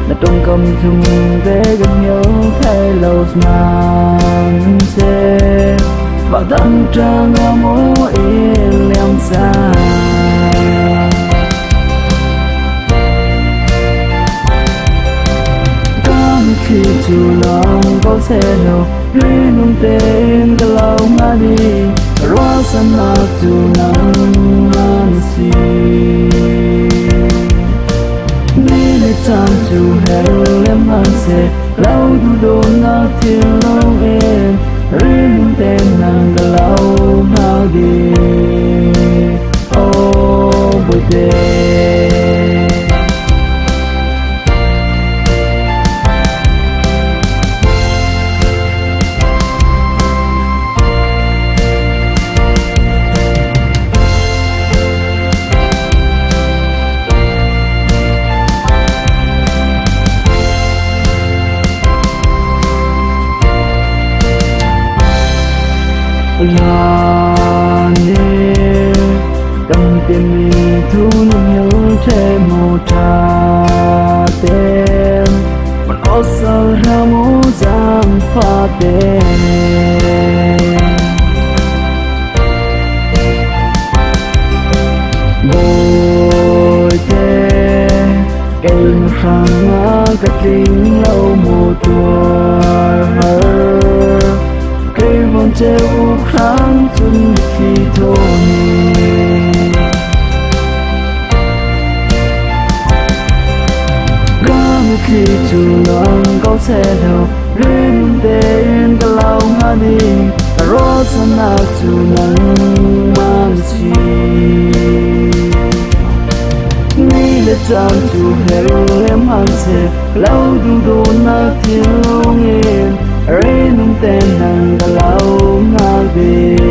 là trong cầm chung về gần nhau thay lâu mang xe và tăng trang ở mỗi yên em xa khi chủ lòng có xe đâu riêng nung tên cái lòng mà đi rõ sân mà chủ nắng man si đi để chăm chủ hẹn em ăn xe lâu đủ đồ ngã thiên lâu em riêng nung tên nàng cái lòng mà đi ô bồi tê là nè cầm tiền mi thu nung hiếu thế mô trà tên mình ó sơ ra mô giang pha tên bồi tê cây nó sang ngã cắt kinh lâu mùa tuổi cây vòng treo kháng chung khi thôi gắng khi chủ lòng có xe đầu riêng tên cái lòng ngã đi rõ sân ác chủ nắng mang chi nghĩ là chăm chủ hẹo em hàng xe lâu đủ đồ nát thiên lâu nghiền riêng tên nàng cái lòng ngã đi